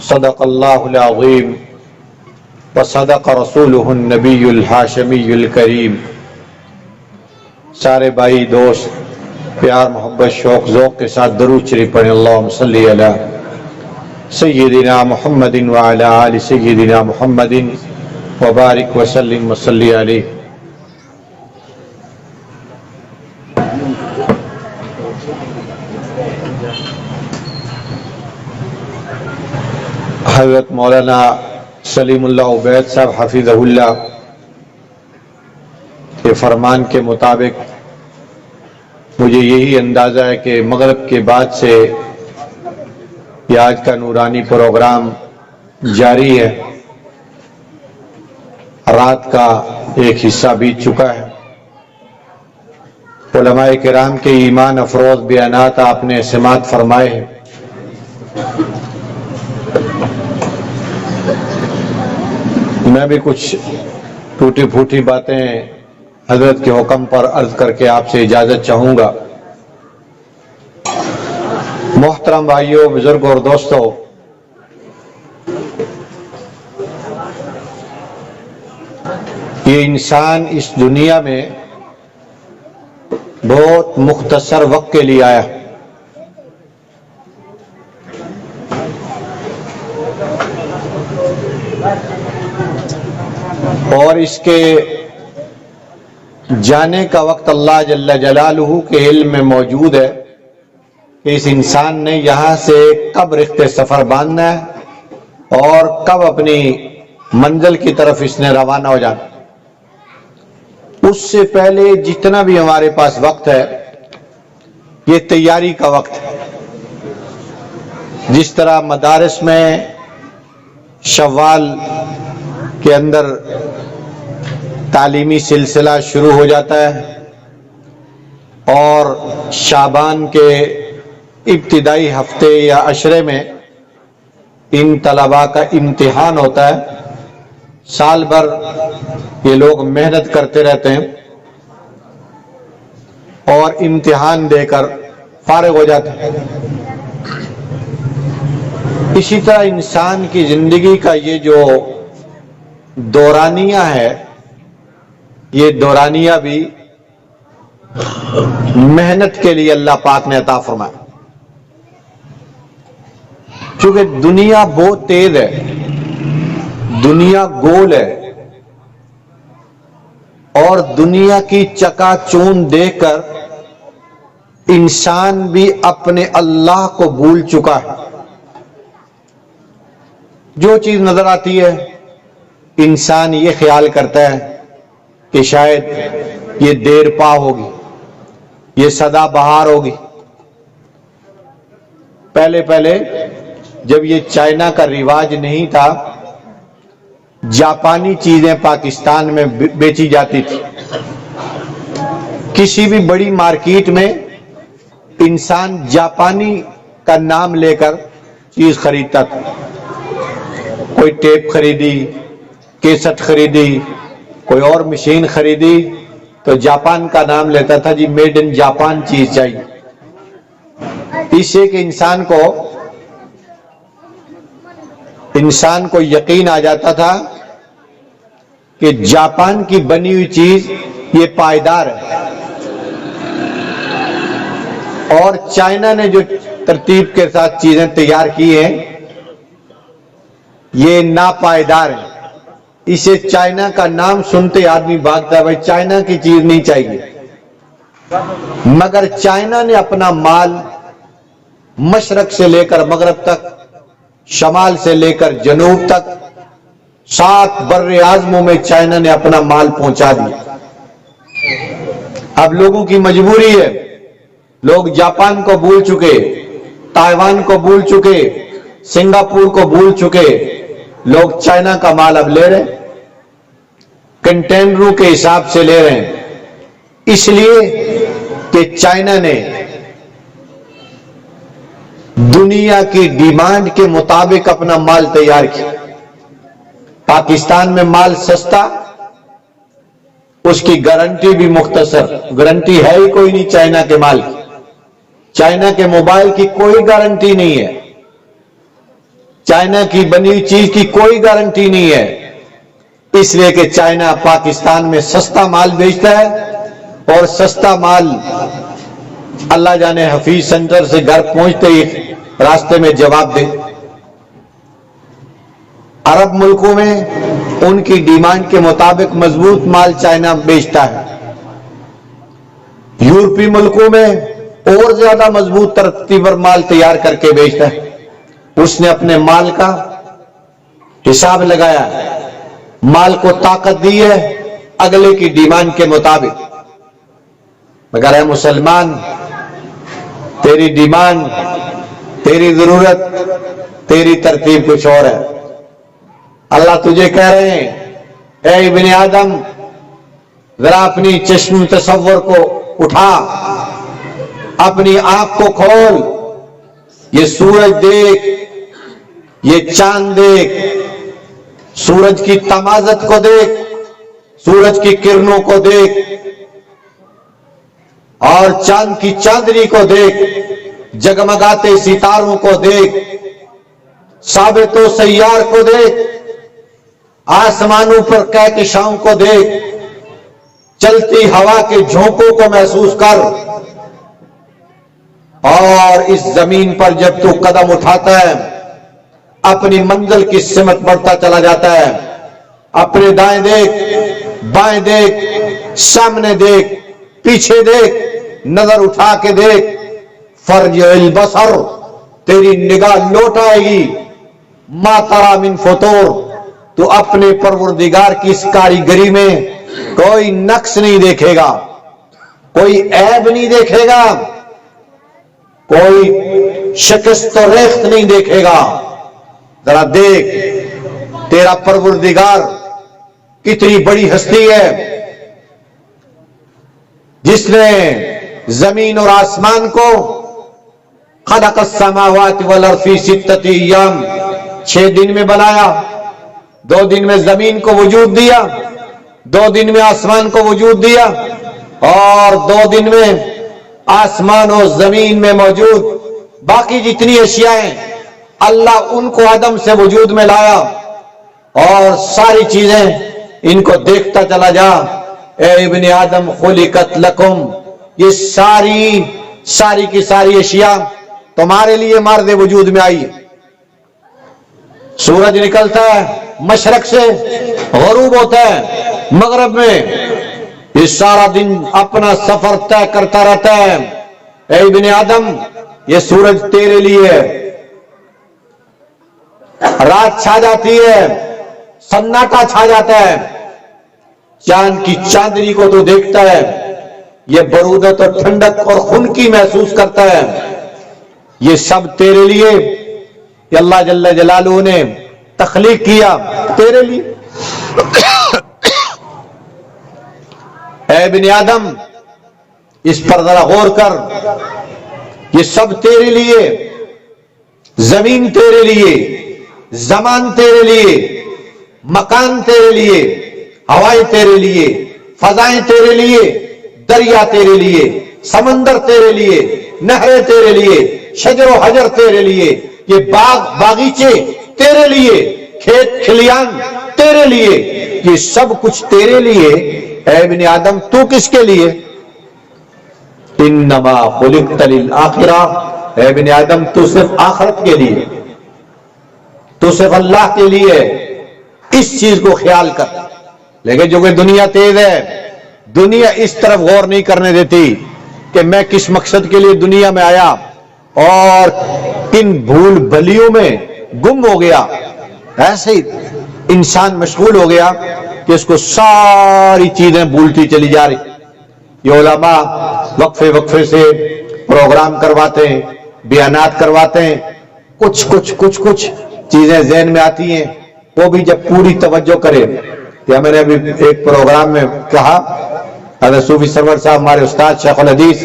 صدق اللہ العظیم وصدق رسولہ النبی الہاشمی الکریم۔ سارے بھائی دوست پیار محبت شوق ذوق کے ساتھ درود شریف پڑھیں، اللہم صلی علی سیدنا محمد وعلی آل سیدنا محمد وبارک وسلم وصلی علیہ۔ حضرت مولانا سلیم اللہ عبید صاحب حفظہ اللہ کے فرمان کے مطابق مجھے یہی اندازہ ہے کہ مغرب کے بعد سے یہ آج کا نورانی پروگرام جاری ہے۔ رات کا ایک حصہ بیت چکا ہے۔ علماء کرام کے ایمان افروز بیانات آپ نے سماعت فرمائے ہیں۔ میں بھی کچھ ٹوٹی پھوٹی باتیں حضرت کے حکم پر عرض کر کے آپ سے اجازت چاہوں گا۔ محترم بھائیوں، بزرگوں اور دوستوں، یہ انسان اس دنیا میں بہت مختصر وقت کے لیے آیا۔ اور اس کے جانے کا وقت اللہ جل جلالہ کے علم میں موجود ہے کہ اس انسان نے یہاں سے کب رخت سفر باندھنا ہے اور کب اپنی منزل کی طرف اس نے روانہ ہو جانا۔ اس سے پہلے جتنا بھی ہمارے پاس وقت ہے یہ تیاری کا وقت ہے۔ جس طرح مدارس میں شوال کے اندر تعلیمی سلسلہ شروع ہو جاتا ہے اور شعبان کے ابتدائی ہفتے یا عشرے میں ان طلباء کا امتحان ہوتا ہے۔ سال بھر یہ لوگ محنت کرتے رہتے ہیں اور امتحان دے کر فارغ ہو جاتے ہیں۔ اسی طرح انسان کی زندگی کا یہ جو دورانیہ ہے، یہ دورانیہ بھی محنت کے لیے اللہ پاک نے عطا فرمایا۔ چونکہ دنیا بہت تیز ہے، دنیا گول ہے، اور دنیا کی چکا چوند دیکھ کر انسان بھی اپنے اللہ کو بھول چکا ہے۔ جو چیز نظر آتی ہے انسان یہ خیال کرتا ہے کہ شاید یہ دیر پا ہوگی، یہ سدا بہار ہوگی۔ پہلے جب یہ چائنا کا رواج نہیں تھا، جاپانی چیزیں پاکستان میں بیچی جاتی تھی۔ کسی بھی بڑی مارکیٹ میں انسان جاپانی کا نام لے کر چیز خریدتا تھا۔ کوئی ٹیپ خریدی، کیسٹ خریدی، کوئی اور مشین خریدی تو جاپان کا نام لیتا تھا، جی میڈ ان جاپان چیز چاہیے۔ اس سے کہ انسان کو یقین آ جاتا تھا کہ جاپان کی بنی ہوئی چیز یہ پائیدار ہے، اور چائنا نے جو ترتیب کے ساتھ چیزیں تیار کی ہیں یہ ناپائیدار ہے۔ اسے چائنا کا نام سنتے آدمی بھاگتا ہے، بھائی چائنا کی چیز نہیں چاہیے۔ مگر چائنا نے اپنا مال مشرق سے لے کر مغرب تک، شمال سے لے کر جنوب تک 7 بر اعظموں میں چائنا نے اپنا مال پہنچا دیا۔ اب لوگوں کی مجبوری ہے، لوگ جاپان کو بھول چکے، تائیوان کو بھول چکے، سنگاپور کو بھول چکے، لوگ چائنا کا مال اب لے رہے ہیں، کنٹینروں کے حساب سے لے رہے ہیں، اس لیے کہ چائنا نے دنیا کی ڈیمانڈ کے مطابق اپنا مال تیار کیا۔ پاکستان میں مال سستا، اس کی گارنٹی بھی مختصر، گارنٹی ہے ہی کوئی نہیں چائنا کے مال کی۔ چائنا کے موبائل کی کوئی گارنٹی نہیں ہے، چائنا کی بنی ہوئی چیز کی کوئی گارنٹی نہیں ہے، اس لیے کہ چائنا پاکستان میں سستا مال بیچتا ہے، اور سستا مال اللہ جانے حفیظ سینٹر سے گھر پہنچتے ہی راستے میں جواب دے۔ عرب ملکوں میں ان کی ڈیمانڈ کے مطابق مضبوط مال چائنا بیچتا ہے، یورپی ملکوں میں اور زیادہ مضبوط ترتیب پر مال تیار کر کے بیچتا ہے۔ اس نے اپنے مال کا حساب لگایا، مال کو طاقت دی ہے اگلے کی ڈیمانڈ کے مطابق۔ مگر اے مسلمان، تیری ڈیمانڈ، تیری ضرورت، تیری ترتیب کچھ اور ہے۔ اللہ تجھے کہہ رہے ہیں، اے ابن آدم، ذرا اپنی چشم تصور کو اٹھا، اپنی آنکھ کو کھول، یہ سورج دیکھ، یہ چاند دیکھ، سورج کی تمازت کو دیکھ، سورج کی کرنوں کو دیکھ، اور چاند کی چاندنی کو دیکھ، جگمگاتے ستاروں کو دیکھ، ثابت و سیار کو دیکھ، آسمانوں پر کہکشاؤں کو دیکھ، چلتی ہوا کے جھونکوں کو محسوس کر، اور اس زمین پر جب تو قدم اٹھاتا ہے اپنی منزل کی سمت بڑھتا چلا جاتا ہے۔ اپنے دائیں دیکھ، بائیں دیکھ، سامنے دیکھ، پیچھے دیکھ، نظر اٹھا کے دیکھ، فرجع البصر، تیری نگاہ لوٹ آئے گی، ما تری من فطور، تو اپنے پروردگار کی اس کاریگری میں کوئی نقص نہیں دیکھے گا، کوئی عیب نہیں دیکھے گا، کوئی شکست و ریخت نہیں دیکھے گا۔ ذرا دیکھ تیرا پروردگار کتنی بڑی ہستی ہے، جس نے زمین اور آسمان کو خلق السماوات والارض فی 6 ایام، 6 دن میں بنایا، 2 دن میں زمین کو وجود دیا، 2 دن میں آسمان کو وجود دیا، اور 2 دن میں آسمان اور زمین میں موجود باقی جتنی اشیاء ہیں اللہ ان کو عدم سے وجود میں لایا، اور ساری چیزیں ان کو دیکھتا چلا جا۔ اے ابن آدم خلقت لکم، یہ ساری کی ساری اشیاء تمہارے لیے مرد وجود میں آئی۔ سورج نکلتا ہے مشرق سے، غروب ہوتا ہے مغرب میں، یہ سارا دن اپنا سفر طے کرتا رہتا ہے۔ اے ابن آدم، یہ سورج تیرے لیے ہے، رات چھا جاتی ہے، سناٹا چھا جاتا ہے، چاند کی چاندنی کو تو دیکھتا ہے، یہ برودت اور ٹھنڈک اور خنکی محسوس کرتا ہے، یہ سب تیرے لیے کہ اللہ جل جلالہ نے تخلیق کیا تیرے لیے۔ اے ابن آدم، اس پر ذرا غور کر، یہ سب تیرے لیے، زمین تیرے لیے، زمان تیرے لیے، مکان تیرے لیے، ہوائیں تیرے لیے، فضائیں تیرے لیے، دریا تیرے لیے، سمندر تیرے لیے، نہریں تیرے لیے، شجر و حجر تیرے لیے، یہ باغ باغیچے تیرے لیے، کھیت کھلیان تیرے لیے، یہ سب کچھ تیرے لیے۔ اے ابن آدم، تو کس کے لیے؟ انما خلقت للآخرہ، اے ابن آدم تو صرف آخرت کے لیے، تو صرف اللہ کے لیے، اس چیز کو خیال کر۔ لیکن جو کہ دنیا تیز ہے، دنیا اس طرف غور نہیں کرنے دیتی کہ میں کس مقصد کے لیے دنیا میں آیا، اور کن بھول بھلیوں میں گم ہو گیا۔ ایسے ہی انسان مشغول ہو گیا کہ اس کو ساری چیزیں بھولتی چلی جا رہی۔ یہ علماء وقفے سے پروگرام کرواتے ہیں، بیانات کرواتے ہیں، کچھ چیزیں ذہن میں آتی ہیں، وہ بھی جب پوری توجہ کرے۔ کہ میں نے ابھی ایک پروگرام میں کہا، حضرت صوفی سرور صاحب ہمارے استاد شیخ الحدیث،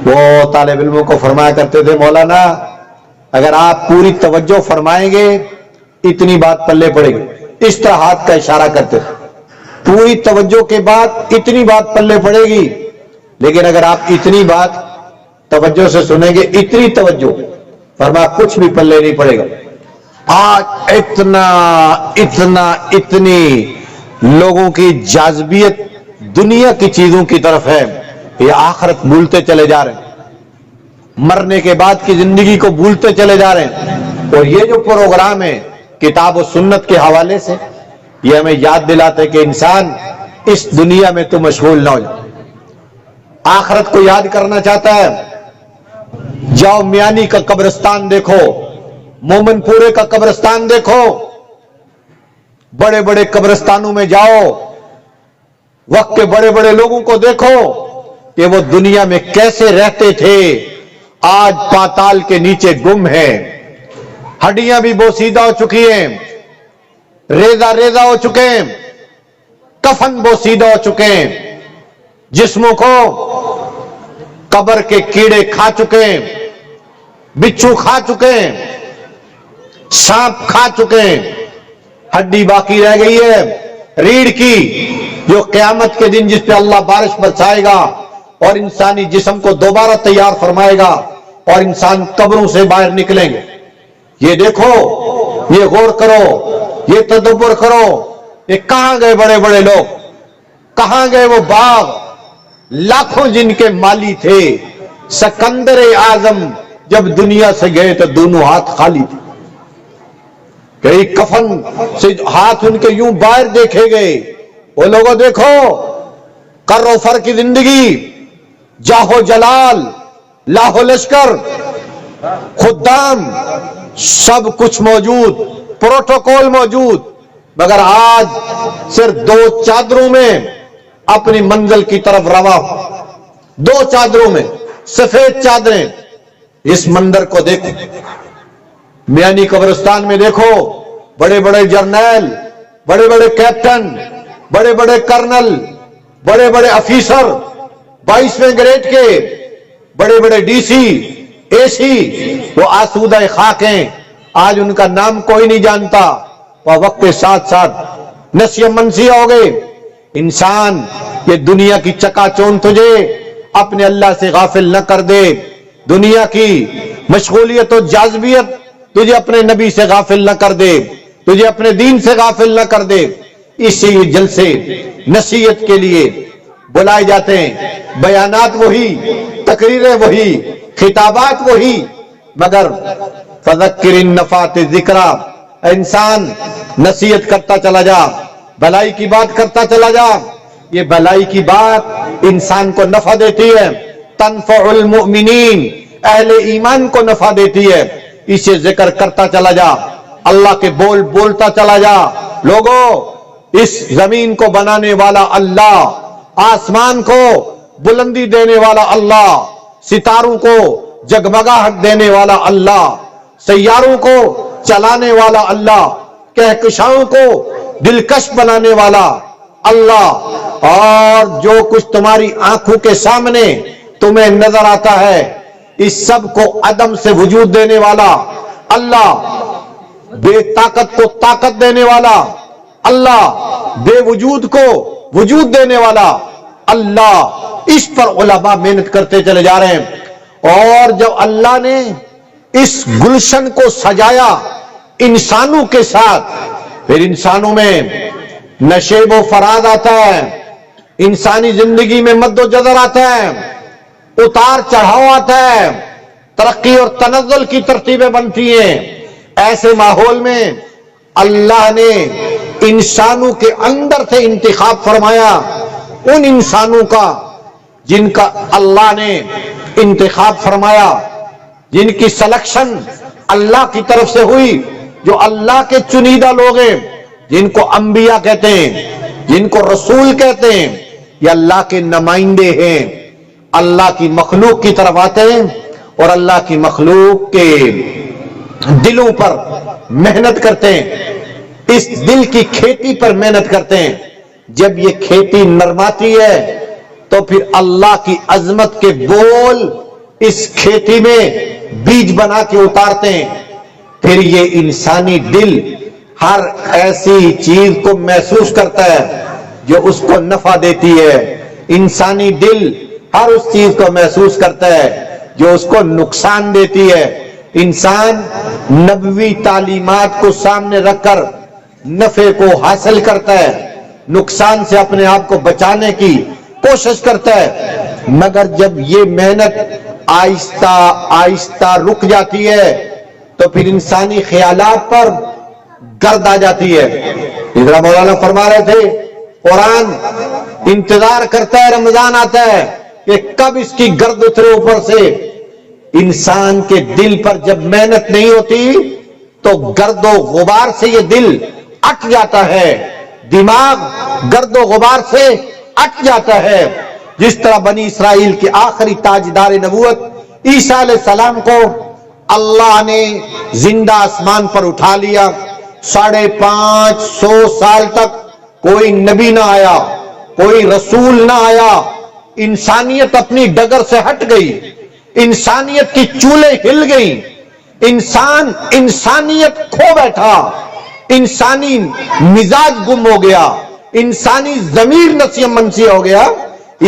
وہ طالب علموں کو فرمایا کرتے تھے، مولانا اگر آپ پوری توجہ فرمائیں گے اتنی بات پلے پڑے گی، اس طرح ہاتھ کا اشارہ کرتے تھے، پوری توجہ کے بعد اتنی بات پلے پڑے گی، لیکن اگر آپ اتنی بات توجہ سے سنیں گے، اتنی توجہ، فرمایا کچھ بھی پلے نہیں پڑے گا۔ آج اتنی لوگوں کی جاذبیت دنیا کی چیزوں کی طرف ہے، یہ آخرت بھولتے چلے جا رہے ہیں، مرنے کے بعد کی زندگی کو بھولتے چلے جا رہے ہیں۔ اور یہ جو پروگرام ہے کتاب و سنت کے حوالے سے، یہ ہمیں یاد دلاتے کہ انسان اس دنیا میں تو مشغول نہ ہو جائے، آخرت کو یاد کرنا چاہتا ہے، جاؤ میانی کا قبرستان دیکھو، مومن پورے کا قبرستان دیکھو، بڑے بڑے قبرستانوں میں جاؤ، وقت کے بڑے بڑے لوگوں کو دیکھو کہ وہ دنیا میں کیسے رہتے تھے، آج پاتال کے نیچے گم ہیں، ہڈیاں بھی بوسیدہ ہو چکی ہیں، ریزہ ریزہ ہو چکے ہیں، کفن بوسیدہ ہو چکے ہیں، جسموں کو قبر کے کیڑے کھا چکے ہیں، بچھو کھا چکے ہیں، سانپ کھا چکے ہیں، ہڈی باقی رہ گئی ہے ریڑھ کی، جو قیامت کے دن جس پہ اللہ بارش برسائے گا اور انسانی جسم کو دوبارہ تیار فرمائے گا اور انسان قبروں سے باہر نکلیں گے۔ یہ دیکھو، یہ غور کرو، یہ تدبر کرو، یہ کہاں گئے بڑے بڑے لوگ، کہاں گئے وہ باغ، لاکھوں جن کے مالی تھے، سکندر اعظم جب دنیا سے گئے تو دونوں ہاتھ خالی تھے، کئی کفن سے ہاتھ ان کے یوں باہر دیکھے گئے۔ وہ لوگوں دیکھو، کر و فر کی زندگی، جاہو جلال، لاہو لشکر، خدام، سب کچھ موجود، پروٹوکول موجود، مگر آج صرف دو چادروں میں اپنی منزل کی طرف روا، دو چادروں میں، سفید چادریں۔ اس منظر کو دیکھو، میانی قبرستان میں دیکھو، بڑے بڑے جرنیل، بڑے بڑے کیپٹن، بڑے بڑے کرنل، بڑے بڑے افیسر، 22ویں گریڈ کے بڑے بڑے ڈی سی، اے سی، وہ آسودہ خاک ہیں، آج ان کا نام کوئی نہیں جانتا، وہ وقت کے ساتھ ساتھ نسیہ منسیہ ہو گئے۔ انسان، یہ دنیا کی چکا چون تجھے اپنے اللہ سے غافل نہ کر دے، دنیا کی مشغولیت و جاذبیت تجھے اپنے نبی سے غافل نہ کر دے، تجھے اپنے دین سے غافل نہ کر دے۔ اسی جلسے نصیحت کے لیے بلائے جاتے ہیں، بیانات وہی، تقریریں وہی، خطابات وہی، مگر فذکر ان نفعت الذکریٰ، انسان نصیحت کرتا چلا جا، بھلائی کی بات کرتا چلا جا، یہ بھلائی کی بات انسان کو نفع دیتی ہے، تنفع المؤمنین، اہل ایمان کو نفع دیتی ہے، اسے ذکر کرتا چلا جا، اللہ کے بول بولتا چلا جا۔ لوگوں، اس زمین کو بنانے والا اللہ، آسمان کو بلندی دینے والا اللہ، ستاروں کو جگمگاہٹ دینے والا اللہ، سیاروں کو چلانے والا اللہ، کہکشاؤں کو دلکش بنانے والا اللہ، اور جو کچھ تمہاری آنکھوں کے سامنے تمہیں نظر آتا ہے، اس سب کو عدم سے وجود دینے والا اللہ، بے طاقت کو طاقت دینے والا اللہ، بے وجود کو وجود دینے والا اللہ، اس پر علماء محنت کرتے چلے جا رہے ہیں۔ اور جب اللہ نے اس گلشن کو سجایا انسانوں کے ساتھ، پھر انسانوں میں نشیب و فراز آتا ہے، انسانی زندگی میں مد و جزر آتا ہے، اتار چڑھاؤ آتا ہے، ترقی اور تنزل کی ترتیبیں بنتی ہیں۔ ایسے ماحول میں اللہ نے انسانوں کے اندر سے انتخاب فرمایا، ان انسانوں کا جن کا اللہ نے انتخاب فرمایا، جن کی سلیکشن اللہ کی طرف سے ہوئی، جو اللہ کے چنیدہ لوگ ہیں، جن کو انبیاء کہتے ہیں، جن کو رسول کہتے ہیں، یہ اللہ کے نمائندے ہیں، اللہ کی مخلوق کی طرف آتے ہیں اور اللہ کی مخلوق کے دلوں پر محنت کرتے ہیں، اس دل کی کھیتی پر محنت کرتے ہیں۔ جب یہ کھیتی نرماتی ہے تو پھر اللہ کی عظمت کے بول اس کھیتی میں بیج بنا کے اتارتے ہیں، پھر یہ انسانی دل ہر ایسی چیز کو محسوس کرتا ہے جو اس کو نفع دیتی ہے، انسانی دل ہر اس چیز کو محسوس کرتا ہے جو اس کو نقصان دیتی ہے۔ انسان نبوی تعلیمات کو سامنے رکھ کر نفع کو حاصل کرتا ہے، نقصان سے اپنے آپ کو بچانے کی کوشش کرتا ہے، مگر جب یہ محنت آہستہ آہستہ رک جاتی ہے تو پھر انسانی خیالات پر گرد آ جاتی ہے۔ ادھر مولانا فرما رہے تھے قرآن انتظار کرتا ہے، رمضان آتا ہے کہ کب اس کی گرد اترے اوپر سے۔ انسان کے دل پر جب محنت نہیں ہوتی تو گرد و غبار سے یہ دل اٹ جاتا ہے، دماغ گرد و غبار سے اٹ جاتا ہے۔ جس طرح بنی اسرائیل کے آخری تاجدار نبوت عیسیٰ علیہ السلام کو اللہ نے زندہ آسمان پر اٹھا لیا، 550 سال تک کوئی نبی نہ آیا، کوئی رسول نہ آیا، انسانیت اپنی ڈگر سے ہٹ گئی، انسانیت کی چولیں ہل گئی، انسانیت کھو بیٹھا، انسانی مزاج گم ہو گیا، انسانی ضمیر نسیہ منسی ہو گیا،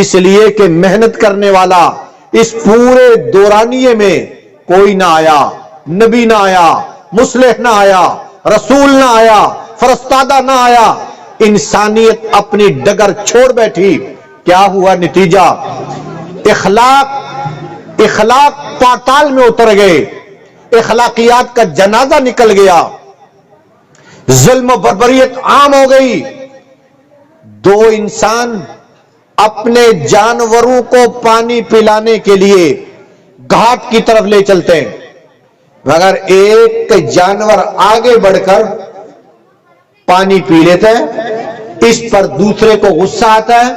اس لیے کہ محنت کرنے والا اس پورے دورانیے میں کوئی نہ آیا، نبی نہ آیا، مصلح نہ آیا، رسول نہ آیا، فرستادہ نہ آیا، انسانیت اپنی ڈگر چھوڑ بیٹھی۔ کیا ہوا نتیجہ؟ اخلاق پاتال میں اتر گئے، اخلاقیات کا جنازہ نکل گیا، ظلم و بربریت عام ہو گئی۔ دو انسان اپنے جانوروں کو پانی پلانے کے لیے گھاٹ کی طرف لے چلتے ہیں، مگر ایک جانور آگے بڑھ کر پانی پی لیتا ہے، اس پر دوسرے کو غصہ آتا ہے،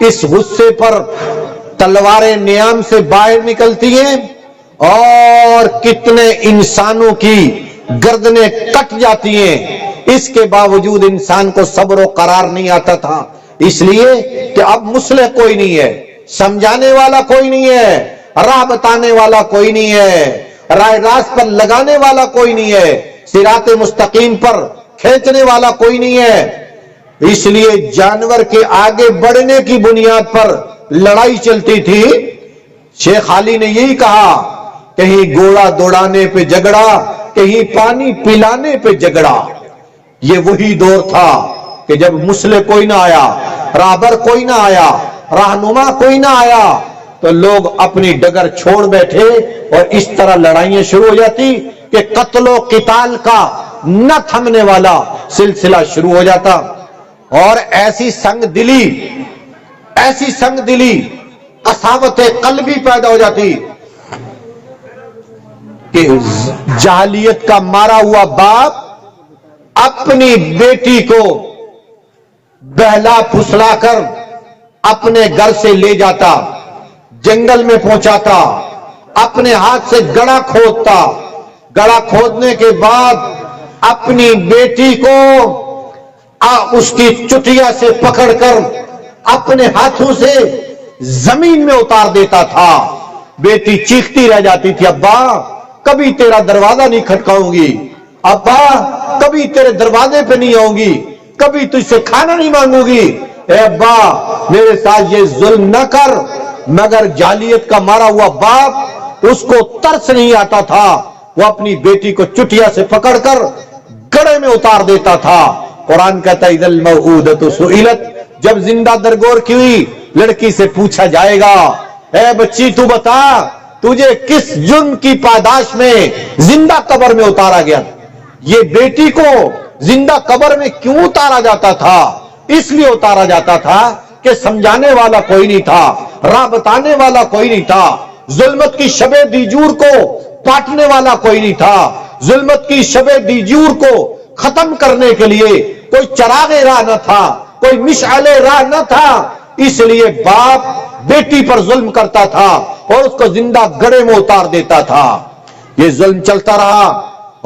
اس غصے پر تلواریں نیام سے باہر نکلتی ہیں اور کتنے انسانوں کی گردنیں کٹ جاتی ہیں۔ اس کے باوجود انسان کو صبر و قرار نہیں آتا تھا، اس لیے کہ اب مصلح کوئی نہیں ہے، سمجھانے والا کوئی نہیں ہے، راہ بتانے والا کوئی نہیں ہے، راہ راست پر لگانے والا کوئی نہیں ہے، صراط مستقیم پر کھینچنے والا کوئی نہیں ہے۔ اس لیے جانور کے آگے بڑھنے کی بنیاد پر لڑائی چلتی تھی۔ شیخ علی نے یہی کہا، کہیں گھوڑا دوڑانے پہ جھگڑا، کہیں پانی پلانے پہ جھگڑا۔ یہ وہی دور تھا کہ جب مصلح کوئی نہ آیا، رہبر کوئی نہ آیا، رہنما کوئی نہ آیا، تو لوگ اپنی ڈگر چھوڑ بیٹھے اور اس طرح لڑائیاں شروع ہو جاتی کہ قتل و قتال کا نہ تھمنے والا سلسلہ شروع ہو جاتا، اور ایسی سنگ دلی قساوت قلبی پیدا ہو جاتی کہ جاہلیت کا مارا ہوا باپ اپنی بیٹی کو بہلا پھسلا کر اپنے گھر سے لے جاتا، جنگل میں پہنچاتا، اپنے ہاتھ سے گڑھا کھودتا، گڑھا کھودنے کے بعد اپنی بیٹی کو اس کی چٹیا سے پکڑ کر اپنے ہاتھوں سے زمین میں اتار دیتا تھا۔ بیٹی چیختی رہ جاتی تھی، ابا کبھی تیرا دروازہ نہیں کھٹکاؤں گی، ابا کبھی تیرے دروازے پہ نہیں آؤں گی، کبھی تجھ سے کھانا نہیں مانگوں گی، اے ابا میرے ساتھ یہ ظلم نہ کر۔ مگر جاہلیت کا مارا ہوا باپ، اس کو ترس نہیں آتا تھا، وہ اپنی بیٹی کو چٹیا سے پکڑ کر گڑھے میں اتار دیتا تھا۔ قرآن کہتا ہے اذا الموءودۃ سئلت، جب زندہ درگور کی ہوئی لڑکی سے پوچھا جائے گا، اے بچی تو بتا تجھے کس جرم کی پاداش میں زندہ قبر میں اتارا گیا؟ یہ بیٹی کو زندہ قبر میں کیوں اتارا جاتا تھا؟ اس لیے اتارا جاتا تھا کہ سمجھانے والا کوئی نہیں تھا، راہ بتانے والا کوئی نہیں تھا، ظلمت کی شب دیجور کو پاٹنے والا کوئی نہیں تھا، ظلمت کی شب دیجور کو ختم کرنے کے لیے کوئی چراغ راہ نہ تھا، کوئی مشعل راہ نہ تھا۔ اس لیے باپ بیٹی پر ظلم کرتا تھا اور اس کو زندہ گڑھے میں اتار دیتا تھا۔ یہ ظلم چلتا رہا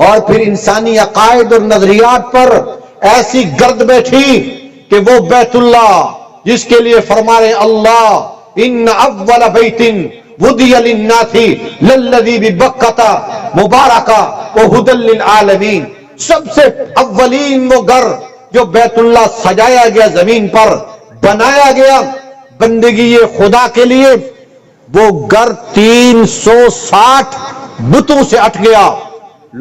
اور پھر انسانی عقائد اور نظریات پر ایسی گرد بیٹھی کہ وہ بیت اللہ جس کے لیے فرما رہے اللہ ان اول بیت وضع للناس للذی ببکۃ مبارکہ وہدی للعالمین، سب سے اولین وہ گھر جو بیت اللہ سجایا گیا، زمین پر بنایا گیا بندگی خدا کے لیے، وہ گھر 360 بتوں سے اٹھ گیا،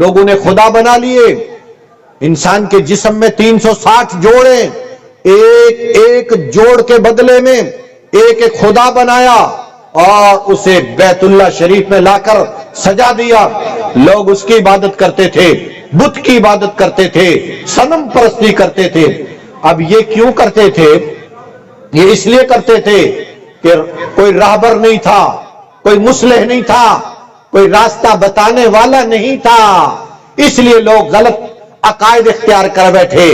لوگوں نے خدا بنا لیے۔ انسان کے جسم میں 360 جوڑیں، ایک جوڑ کے بدلے میں ایک خدا بنایا اور اسے بیت اللہ شریف میں لا کر سجا دیا۔ لوگ اس کی عبادت کرتے تھے، بت کی عبادت کرتے تھے، صنم پرستی کرتے تھے۔ اب یہ کیوں کرتے تھے؟ یہ اس لیے کرتے تھے کہ کوئی راہبر نہیں تھا، کوئی مصلح نہیں تھا، کوئی راستہ بتانے والا نہیں تھا، اس لیے لوگ غلط عقائد اختیار کر بیٹھے،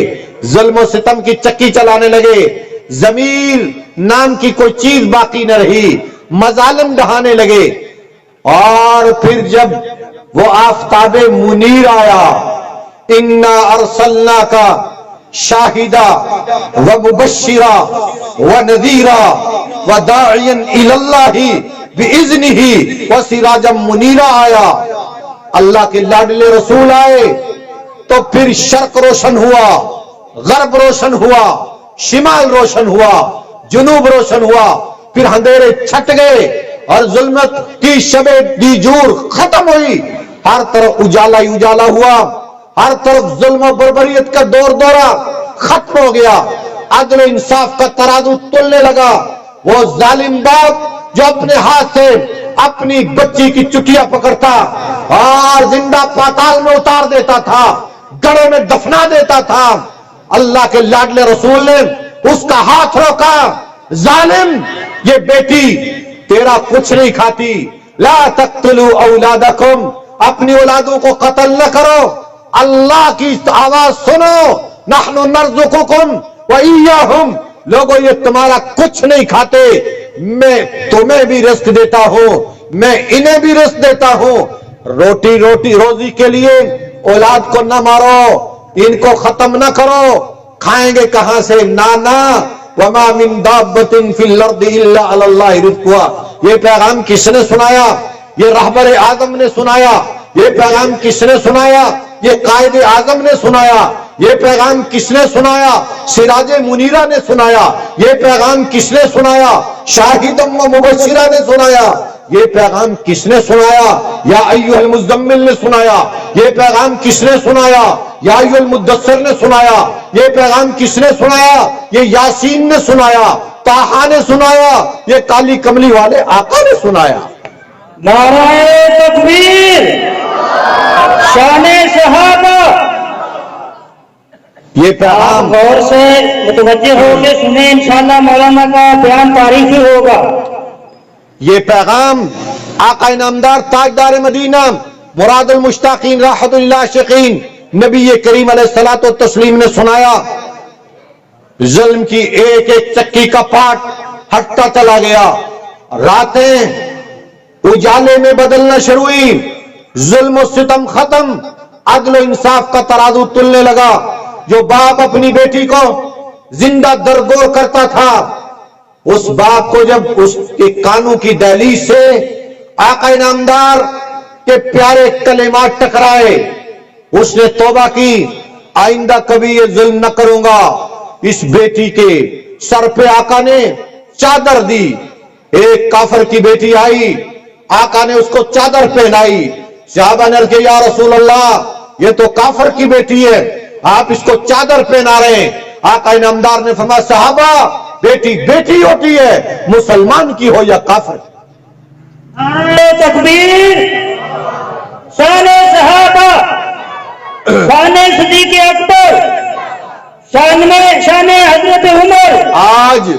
ظلم و ستم کی چکی چلانے لگے، ضمیر نام کی کوئی چیز باقی نہ رہی، مظالم ڈھانے لگے۔ اور پھر جب وہ آفتاب منیر آیا، انا ارسلناک شاہدا ومبشرا ونذیرا وداعیا الی اللہ باذنہ وسراجا منیرا آیا، اللہ کے لاڈلے رسول آئے تو پھر شرق روشن ہوا، غرب روشن ہوا، شمال روشن ہوا، جنوب روشن ہوا، پھر اندھیرے چھٹ گئے اور ظلمت کی شب دیجور ختم ہوئی، ہر طرف اجالا ہی اجالا ہوا، ہر طرف ظلم و بربریت کا دور دورہ ختم ہو گیا، عدل و انصاف کا ترازو تلنے لگا۔ وہ ظالم باپ جو اپنے ہاتھ سے اپنی بچی کی چٹیا پکڑتا اور زندہ پاتال میں اتار دیتا تھا، گڑھے میں دفنا دیتا تھا، اللہ کے لاڈلے رسول نے اس کا ہاتھ روکا، ظالم یہ بیٹی تیرا کچھ نہیں کھاتی، لا تقتلوا اولادکم، اپنی اولادوں کو قتل نہ کرو، اللہ کی آواز سنو، نحن نرزقکم وإیاہم، لوگوں یہ تمہارا کچھ نہیں کھاتے، میں تمہیں بھی رزق دیتا ہوں، میں انہیں بھی رزق دیتا ہوں، روزی کے لیے اولاد کو نہ مارو، ان کو ختم نہ کرو، کھائیں گے کہاں سے؟ نانا وما من دابۃ فی الارض الا علی اللہ رزقها۔ یہ پیغام کس نے سنایا؟ یہ رہبر اعظم نے سنایا۔ یہ پیغام کس نے سنایا؟ یہ قائد اعظم نے سنایا۔ یہ پیغام کس نے سنایا؟ سراج منیرہ نے سنایا۔ یہ پیغام کس نے سنایا؟ شاہدم و مبشرہ نے سنایا۔ یہ پیغام کس نے سنایا؟ یا ایھا المزمل نے سنایا۔ یہ پیغام کس نے سنایا؟ یا ایھا المدثر نے سنایا۔ یہ پیغام کس نے سنایا؟ یہ یاسین نے سنایا، طٰہٰ نے سنایا، یہ کالی کملی والے آقا نے سنایا۔ نعرہ تکبیر، شان صحابہ۔ یہ پیغام غور سے متوجہ ہو کے سنیں، انشاءاللہ مولانا کا بیان تاریخی ہوگا۔ یہ پیغام آقا انعامدار تاجدار مدینہ مراد المشتاقین راحت اللہ شقین نبی کریم علیہ الصلوۃ والتسلیم نے سنایا۔ ظلم کی ایک ایک چکی کا پاٹ ہٹتا چلا گیا، راتیں اجالے میں بدلنا شروع ہوئی، ظلم و ستم ختم، عدل و انصاف کا ترازو تلنے لگا۔ جو باپ اپنی بیٹی کو زندہ درگور کرتا تھا، اس باپ کو جب اس کے کانوں کی دہلیز سے آقا انعامدار کے پیارے کلمات ٹکرائے، اس نے توبہ کی، آئندہ کبھی یہ ظلم نہ کروں گا۔ اس بیٹی کے سر پہ آقا نے چادر دی، ایک کافر کی بیٹی آئی، آقا نے اس کو چادر پہنائی، صحابہ نے کہا یا رسول اللہ یہ تو کافر کی بیٹی ہے، آپ اس کو چادر پہنا رہے ہیں۔ آقا انعامدار نے فرمایا صحابہ بیٹی بیٹی ہوتی ہے، مسلمان کی ہو یا کافر کی۔ نعرہ تکبیر، شان صحابہ، شان صدیق اکبر، شان حضرت عمر۔ آج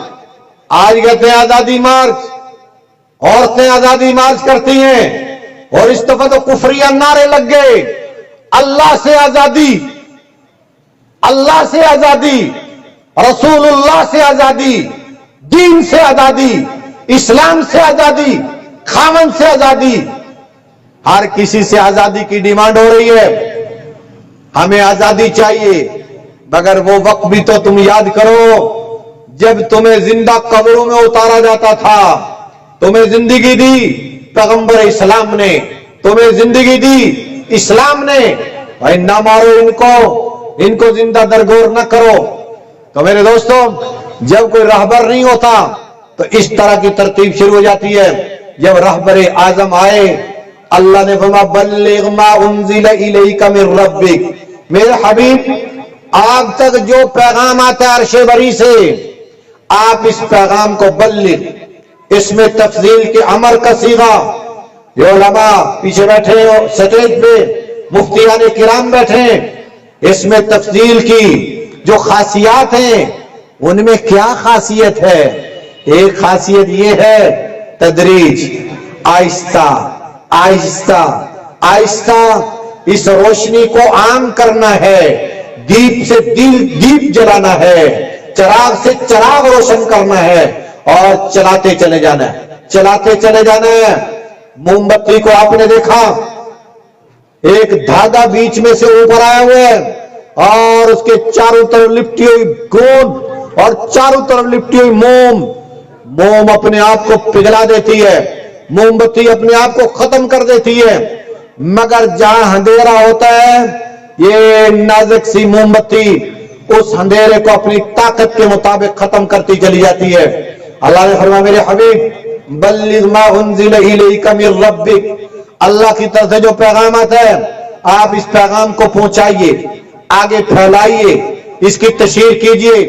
کہتے ہیں آزادی مارچ، عورتیں آزادی مارچ کرتی ہیں، اور اس دفعہ تو کفریہ نعرے لگ گئے، اللہ سے آزادی، اللہ سے آزادی، رسول اللہ سے آزادی، دین سے آزادی، اسلام سے آزادی، خاوند سے آزادی، ہر کسی سے آزادی کی ڈیمانڈ ہو رہی ہے۔ ہمیں آزادی چاہیے، مگر وہ وقت بھی تو تم یاد کرو جب تمہیں زندہ قبروں میں اتارا جاتا تھا۔ تمہیں زندگی دی پیغمبر اسلام نے، تمہیں زندگی دی اسلام نے، بھائی نہ مارو ان کو زندہ درگور نہ کرو۔ تو میرے دوستوں، جب کوئی رہبر نہیں ہوتا تو اس طرح کی ترتیب شروع ہو جاتی ہے۔ جب رہبر اعظم آئے اللہ نے فرمایا بلغ ما انزل الیک من ربک، میرے حبیب آپ تک جو پیغام آتا ہے عرش بری سے، آپ اس پیغام کو بلغ۔ اس میں تفضیل کے امر کا صیغہ، یہ علماء پیچھے بیٹھے ہو سٹیج پہ، مفتیان کرام بیٹھے ہیں، اس میں تفضیل کی جو خاصیات ہیں ان میں کیا خاصیت ہے؟ ایک خاصیت یہ ہے تدریج، آہستہ آہستہ آہستہ اس روشنی کو عام کرنا ہے، دیپ سے دیپ جلانا ہے، چراغ سے چراغ روشن کرنا ہے اور چلاتے چلے جانا ہے، چلاتے چلے جانا ہے۔ موم بتی کو آپ نے دیکھا، ایک دھاگا بیچ میں سے اوپر آیا ہوا ہے اور اس کے چاروں طرف لپٹی ہوئی گوند اور چاروں طرف لپٹی ہوئی موم اپنے آپ کو پگھلا دیتی ہے، موم بتی اپنے آپ کو ختم کر دیتی ہے، مگر جہاں اندھیرا ہوتا ہے یہ نازک سی موم بتی اس اندھیرے کو اپنی طاقت کے مطابق ختم کرتی چلی جاتی ہے۔ اللہ نے فرمایا میرے حبیب بلغ ما انزل الیک من ربک، اللہ کی طرف سے جو پیغامات ہے آپ اس پیغام کو پہنچائیے، آگے پھیلائیے، اس کی تشہیر کیجئے،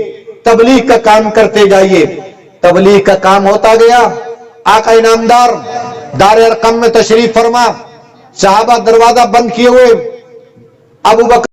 تبلیغ کا کام کرتے جائیے۔ تبلیغ کا کام ہوتا گیا، آقا انعامدار دار ارقم میں تشریف فرما، صحابہ دروازہ بند کیے ہوئے، ابو بکر